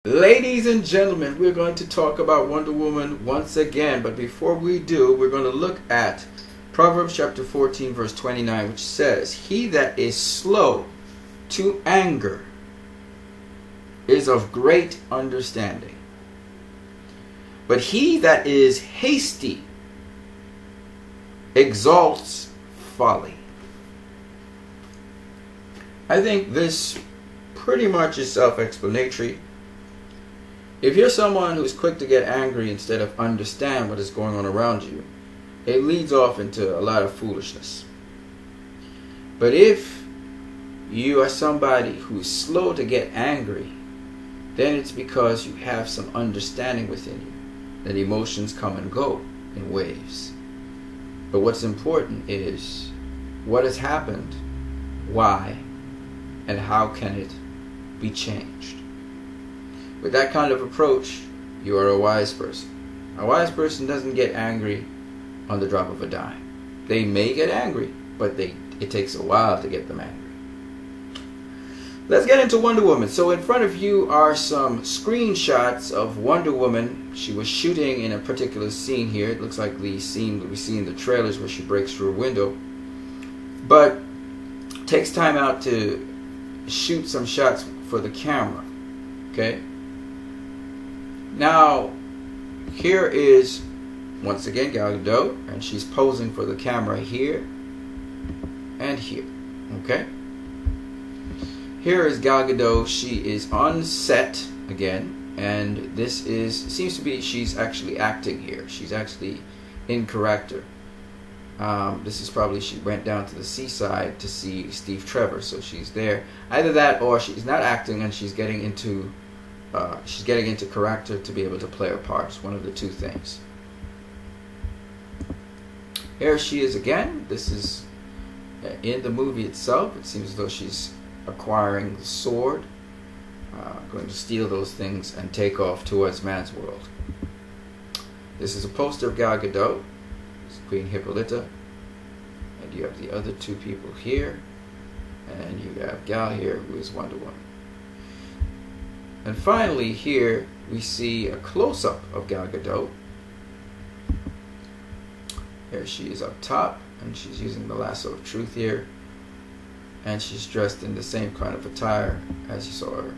Ladies and gentlemen, we're going to talk about Wonder Woman once again, but before we do, we're going to look at Proverbs chapter 14 verse 29, which says, "He that is slow to anger is of great understanding, but he that is hasty exalts folly." I think this pretty much is self-explanatory. If you're someone who's quick to get angry instead of understand what is going on around you, it leads off into a lot of foolishness. But if you are somebody who's slow to get angry, then it's because you have some understanding within you that emotions come and go in waves. But what's important is what has happened, why, and how can it be changed. With that kind of approach, you are a wise person. A wise person doesn't get angry on the drop of a dime. They may get angry, but it takes a while to get them angry. Let's get into Wonder Woman. So in front of you are some screenshots of Wonder Woman. She was shooting in a particular scene here. It looks like the scene that we see in the trailers where she breaks through a window. But takes time out to shoot some shots for the camera. Okay? Now, here is, once again, Gal Gadot, and she's posing for the camera here and here, okay? Here is Gal Gadot. She is on set again, and this seems to be, she's actually acting here. She's actually in character. This is probably, she went down to the seaside to see Steve Trevor, so she's there. Either that or she's not acting and she's getting into character to be able to play her part. It's one of the two things. Here she is again. This is in the movie itself. It seems as though she's acquiring the sword, going to steal those things and take off towards man's world. This is a poster of Gal Gadot. It's Queen Hippolyta. And you have the other two people here. And you have Gal here, who is Wonder Woman. And finally, here we see a close-up of Gal Gadot. Here she is up top, and she's using the lasso of truth here. And she's dressed in the same kind of attire as you saw her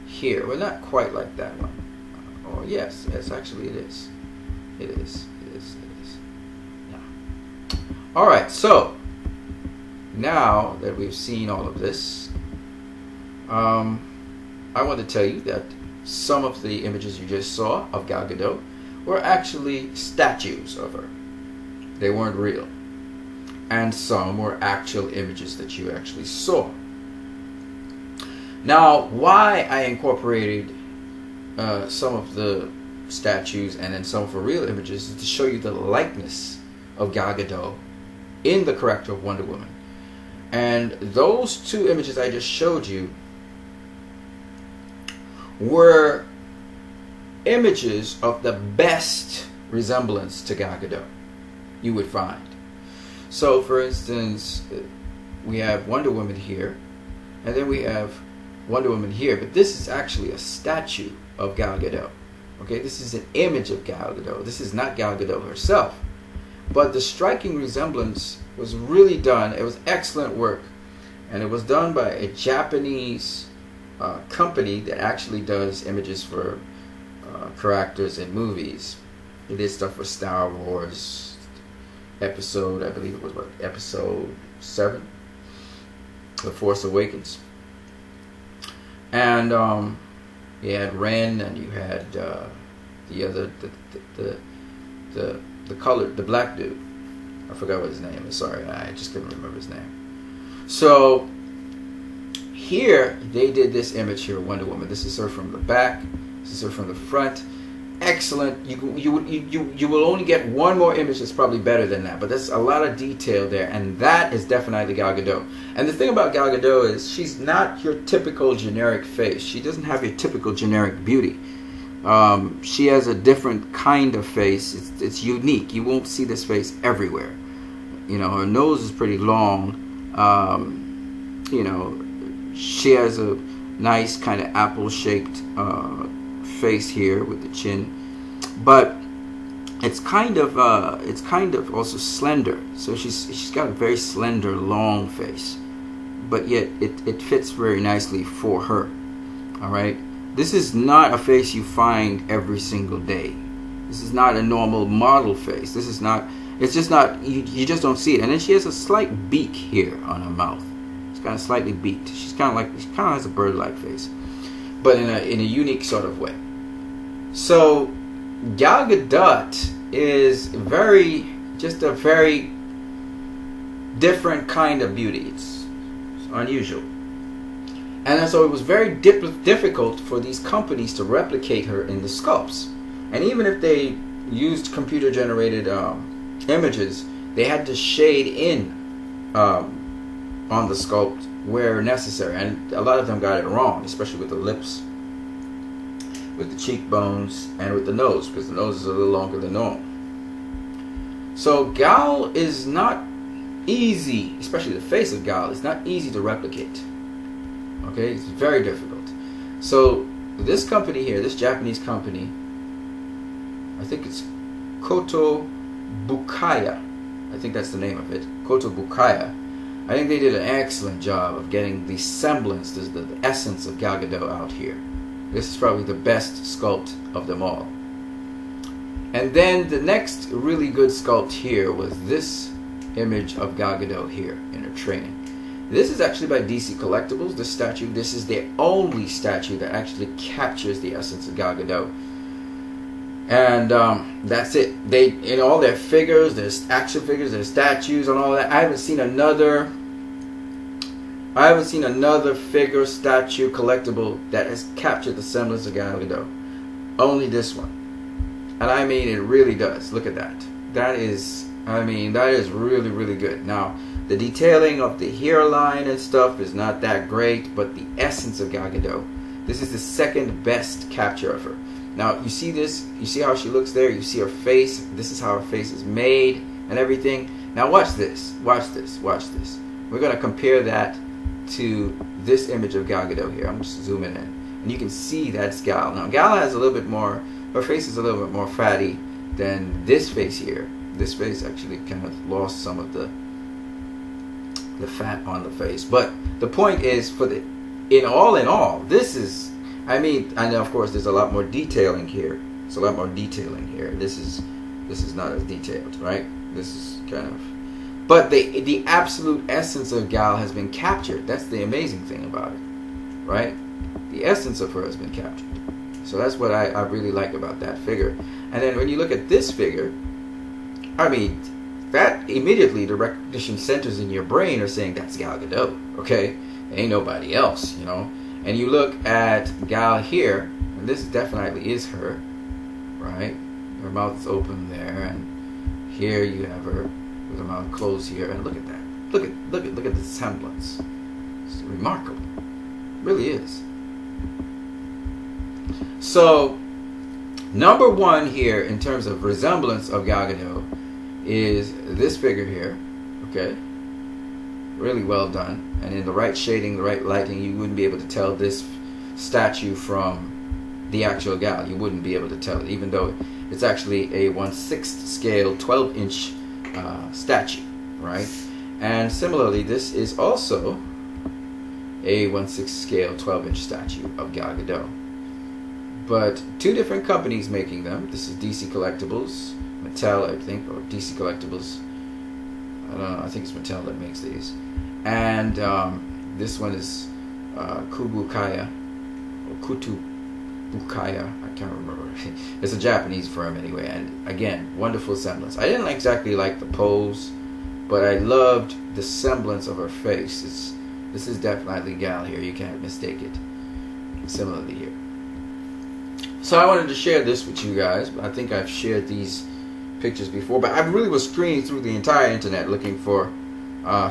here. Well, not quite like that one. Oh, yes, actually it is. It is. Yeah. All right, so now that we've seen all of this, I want to tell you that some of the images you just saw of Gal Gadot were actually statues of her. They weren't real. And some were actual images that you actually saw. Now, why I incorporated some of the statues and then some of the real images is to show you the likeness of Gal Gadot in the character of Wonder Woman. And those two images I just showed you were images of the best resemblance to Gal Gadot you would find. So, for instance, we have Wonder Woman here, and then we have Wonder Woman here, but this is actually a statue of Gal Gadot. Okay, this is an image of Gal Gadot. This is not Gal Gadot herself. But the striking resemblance was really done. It was excellent work, and it was done by a Japanese company that actually does images for characters in movies. They did stuff for Star Wars episode, I believe it was what, episode 7, The Force Awakens. And you had Ren, and you had the other, the black dude. I forgot what his name is. Sorry, I just couldn't remember his name. So here they did this image here of Wonder Woman. This is her from the back. This is her from the front. Excellent. You will only get one more image that's probably better than that, but there's a lot of detail there, and that is definitely Gal Gadot. And the thing about Gal Gadot is she's not your typical generic face. She doesn't have your typical generic beauty. She has a different kind of face. It's unique. You won't see this face everywhere. You know, her nose is pretty long. You know, she has a nice kind of apple-shaped face here with the chin, but it's kind of also slender. So she's got a very slender, long face, but yet it fits very nicely for her. All right, this is not a face you find every single day. This is not a normal model face. This is not. It's just not. You just don't see it. And then she has a slight beak here on her mouth. It's kind of slightly beaked. She kind of has a bird-like face, but in a unique sort of way. So Gal Gadot is just a very different kind of beauty. It's unusual. And so it was very difficult for these companies to replicate her in the sculpts. And even if they used computer-generated images, they had to shade in on the sculpt where necessary. And a lot of them got it wrong, especially with the lips, with the cheekbones, and with the nose, because the nose is a little longer than normal. So Gal is not easy, especially the face of Gal is not easy to replicate. Okay, it's very difficult. So this company here, this Japanese company, I think it's Koto Bukaya. I think that's the name of it. Koto Bukaya. I think they did an excellent job of getting the semblance, the essence of Gal Gadot out here. This is probably the best sculpt of them all. And then the next really good sculpt here was this image of Gal Gadot here in her training. This is actually by DC Collectibles, this statue. This is their only statue that actually captures the essence of Gal Gadot. And that's it. They, in all their figures, there's action figures, there's statues and all that. I haven't seen another figure, statue, collectible that has captured the semblance of Gal Gadot. Only this one. And I mean, it really does. Look at that. That is really, really good. Now, the detailing of the hairline and stuff is not that great, but the essence of Gal Gadot, this is the second best capture of her. Now, you see this? You see how she looks there? You see her face? This is how her face is made and everything. Now, watch this. Watch this. Watch this. We're going to compare that to this image of Gal Gadot here. I'm just zooming in. And you can see that's Gal. Now, Gal has a little bit more, her face is a little bit more fatty than this face here. This face actually kind of lost some of the fat on the face. But the point is, in all, this is, I mean, I know of course there's a lot more detailing here. It's a lot more detailing here. This is not as detailed, right? This is kind of, but the absolute essence of Gal has been captured. That's the amazing thing about it, right? The essence of her has been captured. So that's what I really like about that figure. And then when you look at this figure, I mean, that immediately the recognition centers in your brain are saying that's Gal Gadot, okay? Ain't nobody else, you know? And you look at Gal here, and this definitely is her, right? Her mouth is open there, and here you have her with her mouth closed here, and look at that. Look at the semblance. It's remarkable. It really is. So, number one here in terms of resemblance of Gal Gadot is this figure here, okay? Really well done. And in the right shading, the right lighting, you wouldn't be able to tell this statue from the actual Gal. You wouldn't be able to tell it, even though it's actually a 1/6 scale, 12-inch statue, right? And similarly, this is also a 1/6 scale, 12-inch statue of Gal Gadot. But two different companies making them. This is DC Collectibles, Mattel, I think, or DC Collectibles. I don't know. I think it's Mattel that makes these. And this one is Kubukaya, or Kutubukaya. I can't remember. It's a Japanese firm anyway. And again, wonderful semblance. I didn't exactly like the pose, but I loved the semblance of her face. This is definitely Gal here. You can't mistake it. Similarly here. So I wanted to share this with you guys. I think I've shared these pictures before, but I really was screening through the entire internet looking for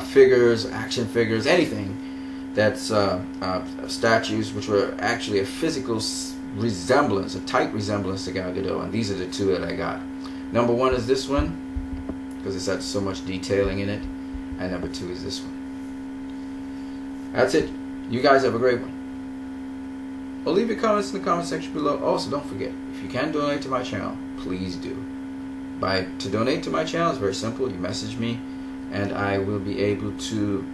figures, action figures, anything that's statues which were actually a physical resemblance, a tight resemblance to Gal Gadot, and these are the two that I got. Number one is this one, because it's had so much detailing in it, and number two is this one. That's it. You guys have a great one. or leave your comments in the comment section below. Also, don't forget, if you can donate to my channel, please do. To donate to my channel is very simple. You message me, and I will be able to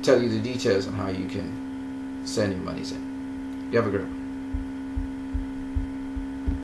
tell you the details on how you can send your monies in. You have a good one.